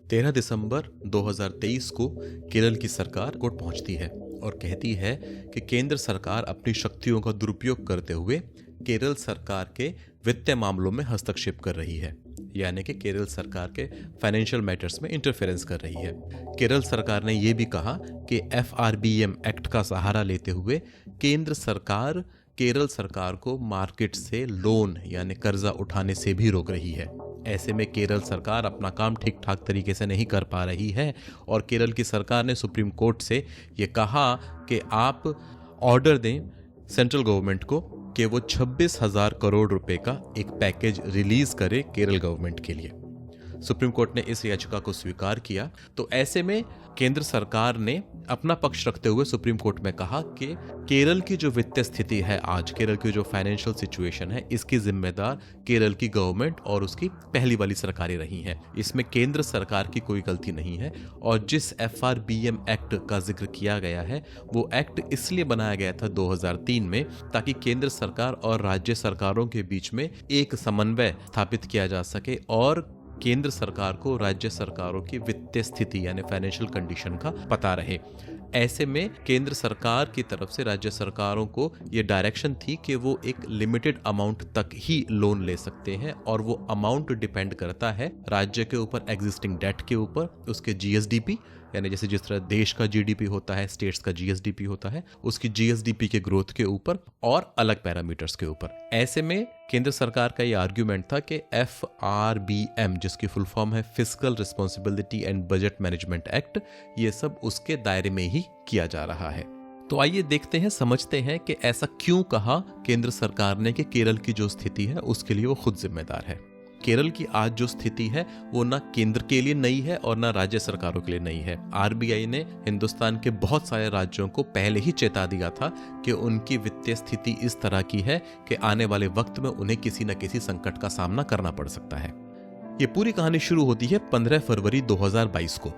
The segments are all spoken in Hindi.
13 दिसंबर 2023 को केरल की सरकार कोर्ट पहुंचती है और कहती है कि केंद्र सरकार अपनी शक्तियों का दुरुपयोग करते हुए केरल सरकार के वित्तीय मामलों में हस्तक्षेप कर रही है, यानी कि केरल सरकार के फाइनेंशियल मैटर्स में इंटरफेरेंस कर रही है। केरल सरकार ने यह भी कहा कि FRBM एक्ट का सहारा लेते हुए केंद्र सरकार केरल सरकार को मार्केट से लोन यानी कर्जा उठाने से भी रोक रही है। ऐसे में केरल सरकार अपना काम ठीक ठाक तरीके से नहीं कर पा रही है और केरल की सरकार ने सुप्रीम कोर्ट से ये कहा कि आप ऑर्डर दें सेंट्रल गवर्नमेंट को कि वो 26,000 करोड़ रुपए का एक पैकेज रिलीज करे केरल गवर्नमेंट के लिए। सुप्रीम कोर्ट ने इस याचिका को स्वीकार किया। तो ऐसे में केंद्र सरकार ने अपना पक्ष रखते हुए सुप्रीम कोर्ट में कहा कि केरल की जो वित्तीय स्थिति है, आज केरल की जो फाइनेंशियल सिचुएशन है, इसकी जिम्मेदार केरल की गवर्नमेंट और उसकी पहली वाली सरकारें रही हैं। इसमें केंद्र सरकार की कोई गलती नहीं है। और जिस FRBM एक्ट का जिक्र किया गया है, वो एक्ट इसलिए बनाया गया था 2003 में ताकि केंद्र सरकार और राज्य सरकारों के बीच में एक समन्वय स्थापित किया जा सके और केंद्र सरकार को राज्य सरकारों की वित्तीय स्थिति यानी फाइनेंशियल कंडीशन का पता रहे। ऐसे में केंद्र सरकार की तरफ से राज्य सरकारों को ये डायरेक्शन थी कि वो एक लिमिटेड अमाउंट तक ही लोन ले सकते हैं और वो अमाउंट डिपेंड करता है राज्य के ऊपर, एग्जिस्टिंग डेट के ऊपर, उसके GSDP यानी जैसे जिस तरह देश का GDP होता है, स्टेट्स का GSDP होता है, उसकी GSDP के ग्रोथ के ऊपर और अलग पैरामीटर्स के ऊपर। ऐसे में केंद्र सरकार का ये आर्ग्यूमेंट था कि FRBM, जिसकी फुल फॉर्म है fiscal responsibility and budget management act, ये सब उसके दायरे में ही किया जा रहा है। तो आइए देखते हैं, समझते हैं कि ऐसा क्यों कहा केंद्र सरकार ने कि केरल की जो स्थिति है उसके लिए वो खुद जिम्मेदार है। केरल की आज जो स्थिति है वो ना केंद्र के लिए नई है और ना राज्य सरकारों के लिए नई है। RBI ने हिंदुस्तान के बहुत सारे राज्यों को पहले ही चेता दिया था कि उनकी वित्तीय स्थिति इस तरह की है कि आने वाले वक्त में उन्हें किसी न किसी संकट का सामना करना पड़ सकता है। ये पूरी कहानी शुरू होती है 15 फरवरी 2022 को।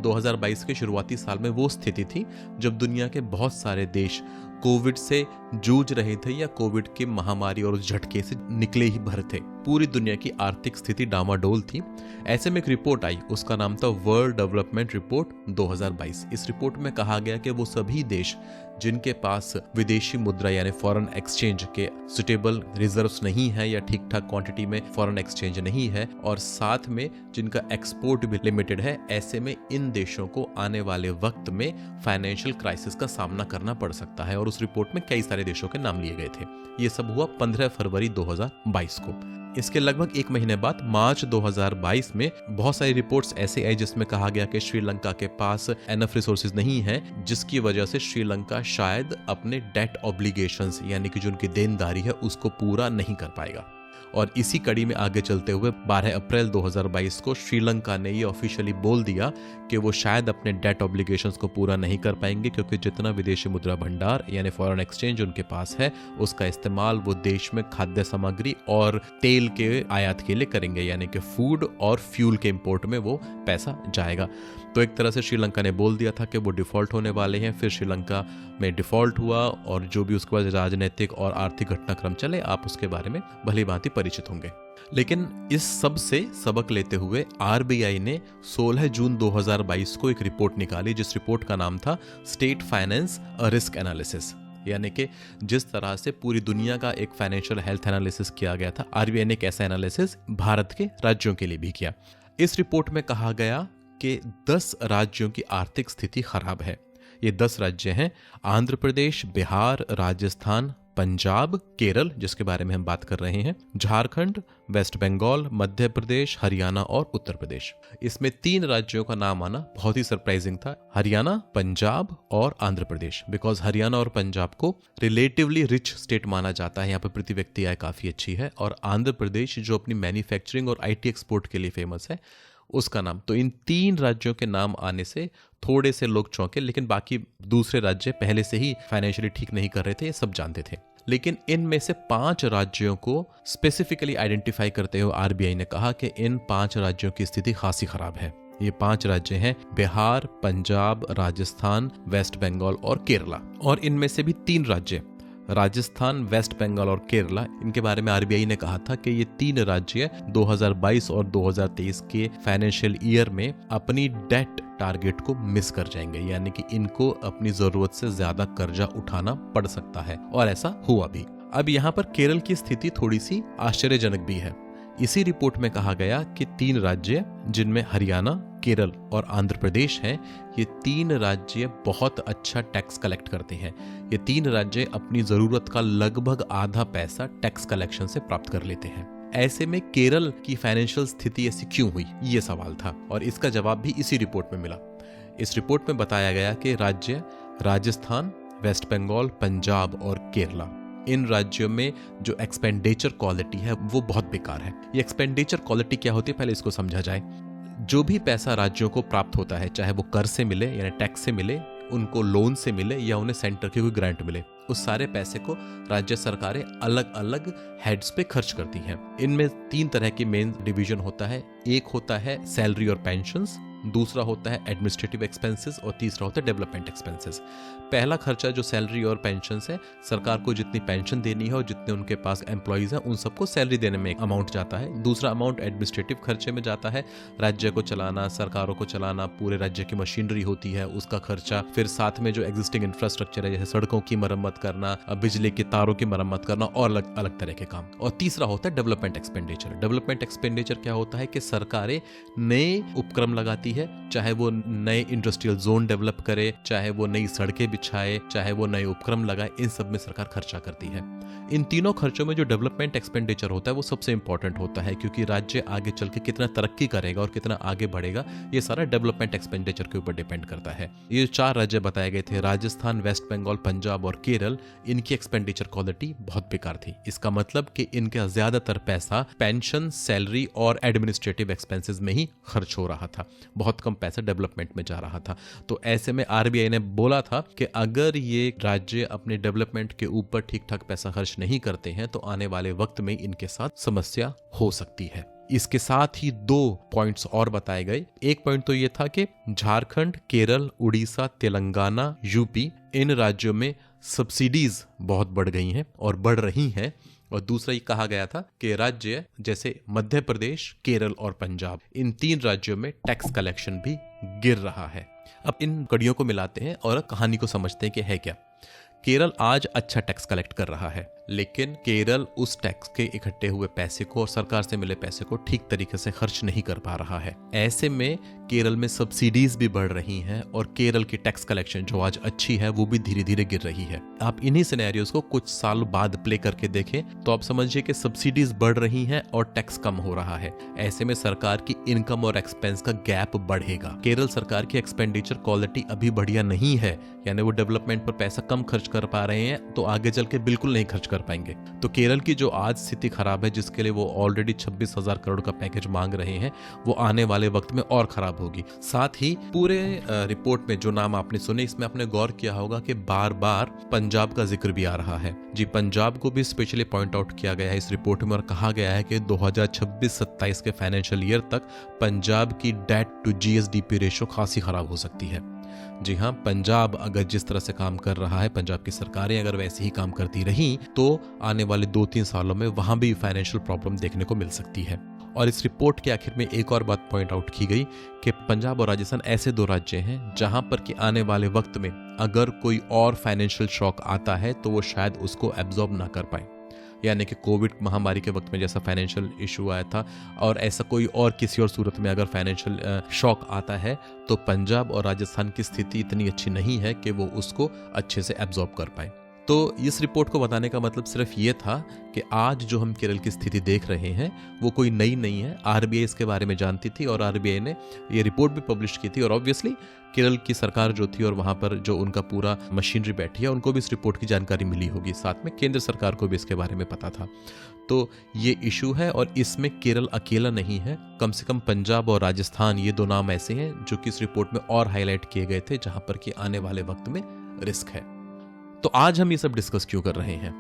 2022 के शुरुआती साल में वो स्थिति थी जब दुनिया के बहुत सारे देश कोविड से जूझ रहे थे या कोविड की महामारी और उस झटके से निकले ही भर थे। पूरी दुनिया की आर्थिक स्थिति डामाडोल थी। ऐसे में एक रिपोर्ट आई, उसका नाम था वर्ल्ड डेवलपमेंट रिपोर्ट 2022। इस रिपोर्ट में कहा गया कि वो सभी देश जिनके पास विदेशी मुद्रा यानी फॉरेन एक्सचेंज के सुटेबल रिजर्व्स नहीं है या ठीक ठाक क्वांटिटी में फॉरेन एक्सचेंज नहीं है और साथ में जिनका एक्सपोर्ट भी लिमिटेड है, ऐसे में इन देशों को आने वाले वक्त में फाइनेंशियल क्राइसिस का सामना करना पड़ सकता है। और उस रिपोर्ट में कई सारे देशों के नाम लिए गए थे। ये सब हुआ 15 फरवरी 2022 को। इसके लगभग एक महीने बाद मार्च 2022 में बहुत सारी रिपोर्ट्स ऐसे आई जिसमें कहा गया कि श्रीलंका के पास एनफ रिसोर्सेज नहीं है, जिसकी वजह से श्रीलंका शायद अपने डेट ऑब्लिगेशंस यानी कि जो उनकी देनदारी है उसको पूरा नहीं कर पाएगा। और इसी कड़ी में आगे चलते हुए 12 अप्रैल 2022 को श्रीलंका ने ये ऑफिशियली बोल दिया कि वो शायद अपने डेट ऑब्लिगेशंस को पूरा नहीं कर पाएंगे, क्योंकि जितना विदेशी मुद्रा भंडार यानी फॉरेन एक्सचेंज उनके पास है उसका इस्तेमाल वो देश में खाद्य सामग्री और तेल के आयात के लिए करेंगे, यानी कि फूड और फ्यूल के इंपोर्ट में वो पैसा जाएगा। तो एक तरह से श्रीलंका ने बोल दिया था कि वो डिफॉल्ट होने वाले हैं। फिर श्रीलंका में डिफॉल्ट हुआ और जो भी उसके बाद राजनीतिक और आर्थिक घटनाक्रम चले, आप उसके बारे में भली भांति परिचित होंगे। लेकिन इस सब से सबक लेते हुए RBI ने 16 जून 2022 को एक रिपोर्ट निकाली, जिस रिपोर्ट का नाम था स्टेट फाइनेंस रिस्क एनालिसिस। यानी कि जिस तरह से पूरी दुनिया का एक फाइनेंशियल हेल्थ एनालिसिस किया गया था, RBI ने एक ऐसा एनालिसिस भारत के राज्यों के लिए भी किया। इस रिपोर्ट में कहा गया कि 10 राज्यों की आर्थिक स्थिति खराब है। ये 10 राज्य हैं आंध्र प्रदेश, बिहार, राजस्थान, पंजाब, केरल जिसके बारे में हम बात कर रहे हैं, झारखंड, वेस्ट बंगाल, मध्य प्रदेश, हरियाणा और उत्तर प्रदेश। इसमें 3 राज्यों का नाम आना बहुत ही सरप्राइजिंग था, हरियाणा, पंजाब और आंध्र प्रदेश। बिकॉज हरियाणा और पंजाब को रिलेटिवली रिच स्टेट माना जाता है, यहाँ पर प्रति व्यक्ति आय काफी अच्छी है। और आंध्र प्रदेश जो अपनी मैन्युफैक्चरिंग और IT एक्सपोर्ट के लिए फेमस है, उसका नाम। तो इन 3 राज्यों के नाम आने से थोड़े से लोग चौंके, लेकिन बाकी दूसरे राज्य पहले से ही फाइनेंशियली ठीक नहीं कर रहे थे, ये सब जानते थे। लेकिन इनमें से 5 राज्यों को स्पेसिफिकली आइडेंटिफाई करते हुए RBI ने कहा कि इन 5 राज्यों की स्थिति खासी खराब है। ये 5 राज्य हैं बिहार, पंजाब, राजस्थान, वेस्ट बंगाल और केरला। और इनमें से भी 3 राज्य राजस्थान, वेस्ट बंगाल और केरला, इनके बारे में आरबीआई ने कहा था कि ये 3 राज्य 2022 और 2023 के फाइनेंशियल ईयर में अपनी डेट टारगेट को मिस कर जाएंगे, यानी कि इनको अपनी जरूरत से ज्यादा कर्जा उठाना पड़ सकता है, और ऐसा हुआ भी। अब यहाँ पर केरल की स्थिति थोड़ी सी आश्चर्यजनक भी है। इसी रिपोर्ट में कहा गया कि 3 राज्य, जिनमें हरियाणा, केरल और आंध्र प्रदेश हैं, ये 3 राज्य बहुत अच्छा टैक्स कलेक्ट करते हैं। ये 3 राज्य अपनी जरूरत का लगभग आधा पैसा टैक्स कलेक्शन से प्राप्त कर लेते हैं। ऐसे में केरल की फाइनेंशियल स्थिति ऐसी क्यों हुई, ये सवाल था, और इसका जवाब भी इसी रिपोर्ट में मिला। इस रिपोर्ट में बताया गया कि राज्य राजस्थान, वेस्ट बंगाल, पंजाब और केरला, इन राज्यों में जो एक्सपेंडिचर क्वालिटी है वो बहुत बेकार है। ये एक्सपेंडिचर क्वालिटी क्या होती है, पहले इसको समझा जाए। जो भी पैसा राज्यों को प्राप्त होता है, चाहे वो कर से मिले यानी टैक्स से मिले, उनको लोन से मिले या उन्हें सेंटर की कोई ग्रांट मिले, उस सारे पैसे को राज्य सरकारें अलग अलग हेड्स पे खर्च करती हैं। इनमें 3 तरह की मेन डिवीजन होता है। एक होता है सैलरी और पेंशन्स, दूसरा होता है एडमिनिस्ट्रेटिव एक्सपेंसेस और तीसरा होता है डेवलपमेंट एक्सपेंसेस। पहला खर्चा जो सैलरी और पेंशन है, सरकार को जितनी पेंशन देनी है और जितने उनके पास एम्प्लॉइज हैं उन सबको सैलरी देने में एक अमाउंट जाता है। दूसरा अमाउंट एडमिनिस्ट्रेटिव खर्चे में जाता है, राज्य को चलाना, सरकारों को चलाना, पूरे राज्य की मशीनरी होती है उसका खर्चा, फिर साथ में जो एग्जिस्टिंग इंफ्रास्ट्रक्चर है जैसे सड़कों की मरम्मत करना, बिजली के तारों की मरम्मत करना और अलग अलग तरह के काम। और तीसरा होता है डेवलपमेंट एक्सपेंडिचर। डेवलपमेंट एक्सपेंडिचर क्या होता है कि सरकारें नए उपक्रम लगाती है, चाहे वो नए इंडस्ट्रियल जोन डेवलप करे, चाहे वो नई सड़कें बिछाए, चाहे वो नए उपक्रम लगाए, इन सब में सरकार खर्चा करती है। इन तीनों खर्चों में जो डेवलपमेंट एक्सपेंडिचर होता है वो सबसे इंपॉर्टेंट होता है, क्योंकि राज्य आगे चल के कितना तरक्की करेगा और कितना आगे बढ़ेगा, ये सारा डेवलपमेंट एक्सपेंडिचर के ऊपर डिपेंड करता है। ये 4 राज्य बताए गए थे, राजस्थान, वेस्ट बंगाल, पंजाब और केरल, इनकी एक्सपेंडिचर क्वालिटी बहुत बेकार थी। इसका मतलब कि इनका ज्यादातर पैसा पेंशन, सैलरी और एडमिनिस्ट्रेटिव एक्सपेंसेस में ही खर्च हो रहा था, बहुत कम पैसा डेवलपमेंट में जा रहा था। तो ऐसे में आरबीआई ने बोला था कि अगर ये राज्य अपने डेवलपमेंट के ऊपर ठीक ठाक पैसा खर्च नहीं करते हैं तो आने वाले वक्त में इनके साथ समस्या हो सकती है। इसके साथ ही 2 पॉइंट्स और बताए गए। एक पॉइंट तो ये था कि झारखंड, केरल, उड़ीसा, तेलंगाना, यूपी, इन राज्यों में सब्सिडीज बहुत बढ़ गई हैं और बढ़ रही हैं। और दूसरा ये कहा गया था कि राज्य जैसे मध्य प्रदेश, केरल और पंजाब, इन 3 राज्यों में टैक्स कलेक्शन भी गिर रहा है। अब इन कड़ियों को मिलाते हैं और कहानी को समझते हैं कि है क्या। केरल आज अच्छा टैक्स कलेक्ट कर रहा है, लेकिन केरल उस टैक्स के इकट्ठे हुए पैसे को और सरकार से मिले पैसे को ठीक तरीके से खर्च नहीं कर पा रहा है। ऐसे में केरल में सब्सिडीज भी बढ़ रही हैं और केरल की टैक्स कलेक्शन जो आज अच्छी है वो भी धीरे धीरे गिर रही है। आप इन्हीं सिनेरियोज को कुछ साल बाद प्ले करके देखें तो आप समझिए कि सब्सिडीज बढ़ रही हैं और टैक्स कम हो रहा है। ऐसे में सरकार की इनकम और एक्सपेंस का गैप बढ़ेगा। केरल सरकार की एक्सपेंडिचर क्वालिटी अभी बढ़िया नहीं है, यानी वो डेवलपमेंट पर पैसा कम खर्च कर पा रहे हैं तो आगे चल के बिल्कुल नहीं खर्च कर पाएंगे। तो केरल की जो आज स्थिति खराब है, जिसके लिए वो ऑलरेडी 26,000 करोड़ का पैकेज मांग रहे हैं, वो आने वाले वक्त में और खराब होगी। साथ ही पूरे रिपोर्ट में जो नाम आपने सुने, इसमें आपने गौर किया होगा कि बार बार पंजाब का जिक्र भी आ रहा है। जी, पंजाब को भी स्पेशली पॉइंट आउट किया गया है इस रिपोर्ट में और कहा गया है कि 2026-27 के फाइनेंशियल ईयर तक पंजाब की डेट टू जीएसडीपी रेशो खासी खराब हो सकती है। जी हाँ, पंजाब अगर जिस तरह से काम कर रहा है, पंजाब की सरकारें अगर वैसे ही काम करती रही तो आने वाले 2-3 सालों में वहां भी फाइनेंशियल प्रॉब्लम देखने को मिल सकती है। और इस रिपोर्ट के आखिर में एक और बात पॉइंट आउट की गई कि पंजाब और राजस्थान ऐसे 2 राज्य हैं जहां पर कि आने वाले वक्त में अगर कोई और फाइनेंशियल शॉक आता है तो वो शायद उसको एब्जॉर्ब ना कर पाए। यानी कि कोविड महामारी के वक्त में जैसा फाइनेंशियल इशू आया था, और ऐसा कोई और किसी और सूरत में अगर फाइनेंशियल शॉक आता है तो पंजाब और राजस्थान की स्थिति इतनी अच्छी नहीं है कि वो उसको अच्छे से एब्जॉर्ब कर पाए। तो इस रिपोर्ट को बताने का मतलब सिर्फ ये था कि आज जो हम केरल की स्थिति देख रहे हैं वो कोई नई नहीं है। आरबीआई इसके बारे में जानती थी और आरबीआई ने ये रिपोर्ट भी पब्लिश की थी, और ऑब्वियसली केरल की सरकार जो थी और वहां पर जो उनका पूरा मशीनरी बैठी है उनको भी इस रिपोर्ट की जानकारी मिली होगी। साथ में केंद्र सरकार को भी इसके बारे में पता था। तो ये इशू है और इसमें केरल अकेला नहीं है। कम से कम पंजाब और राजस्थान, ये 2 नाम ऐसे हैं जो कि इस रिपोर्ट में और हाईलाइट किए गए थे जहां पर कि आने वाले वक्त में रिस्क है। तो आज हम ये सब डिस्कस क्यों कर रहे हैं?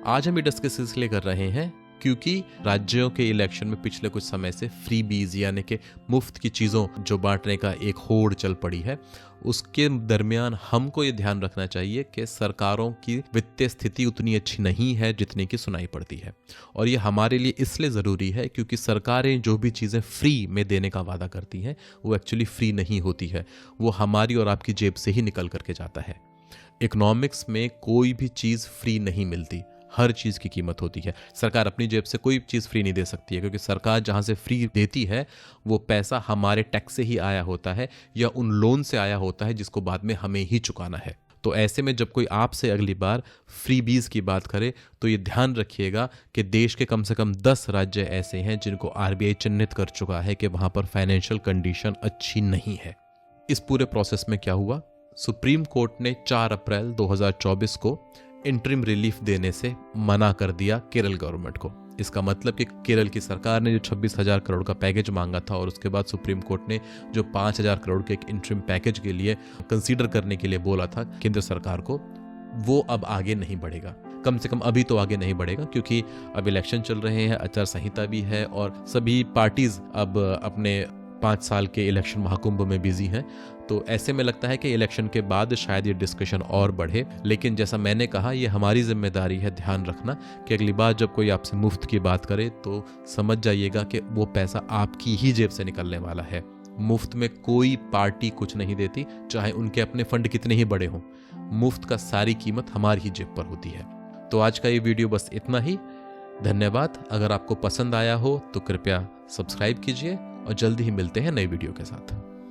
आज हम ये डिस्कस इसलिए कर रहे हैं क्योंकि राज्यों के इलेक्शन में पिछले कुछ समय से फ्री बीज यानी कि मुफ्त की चीज़ों जो बांटने का एक होड़ चल पड़ी है, उसके दरमियान हमको ये ध्यान रखना चाहिए कि सरकारों की वित्तीय स्थिति उतनी अच्छी नहीं है जितनी की सुनाई पड़ती है। और ये हमारे लिए इसलिए ज़रूरी है क्योंकि सरकारें जो भी चीज़ें फ्री में देने का वादा करती हैं वो एक्चुअली फ्री नहीं होती है, वो हमारी और आपकी जेब से ही निकल करके जाता है। इकोनॉमिक्स में कोई भी चीज़ फ्री नहीं मिलती, हर चीज़ की कीमत होती है। सरकार अपनी जेब से कोई चीज़ फ्री नहीं दे सकती है, क्योंकि सरकार जहाँ से फ्री देती है वो पैसा हमारे टैक्स से ही आया होता है या उन लोन से आया होता है जिसको बाद में हमें ही चुकाना है। तो ऐसे में जब कोई आपसे अगली बार फ्री बीज की बात करे तो ये ध्यान रखिएगा कि देश के कम से कम 10 राज्य ऐसे हैं जिनको आरबीआई चिन्हित कर चुका है कि वहाँ पर फाइनेंशियल कंडीशन अच्छी नहीं है। इस पूरे प्रोसेस में क्या हुआ, सुप्रीम कोर्ट ने 4 अप्रैल 2024 को इंटरिम रिलीफ देने से मना कर दिया केरल गवर्नमेंट को। इसका मतलब कि केरल की सरकार ने जो 26,000 करोड़ का पैकेज मांगा था और उसके बाद सुप्रीम कोर्ट ने जो 5,000 करोड़ के एक इंटरिम पैकेज के लिए कंसीडर करने के लिए बोला था केंद्र सरकार को, वो अब आगे नहीं बढ़ेगा। कम से कम अभी तो आगे नहीं बढ़ेगा, क्योंकि अब इलेक्शन चल रहे हैं, आचार संहिता भी है और सभी पार्टीज अब अपने 5 साल के इलेक्शन महाकुंभ में बिजी हैं। तो ऐसे में लगता है कि इलेक्शन के बाद शायद ये डिस्कशन और बढ़े। लेकिन जैसा मैंने कहा, ये हमारी जिम्मेदारी है ध्यान रखना कि अगली बार जब कोई आपसे मुफ्त की बात करे तो समझ जाइएगा कि वो पैसा आपकी ही जेब से निकलने वाला है। मुफ्त में कोई पार्टी कुछ नहीं देती, चाहे उनके अपने फंड कितने ही बड़े हों। मुफ्त का सारी कीमत हमारी ही जेब पर होती है। तो आज का ये वीडियो बस इतना ही। धन्यवाद। अगर आपको पसंद आया हो तो कृपया सब्सक्राइब कीजिए और जल्दी ही मिलते हैं नई वीडियो के साथ।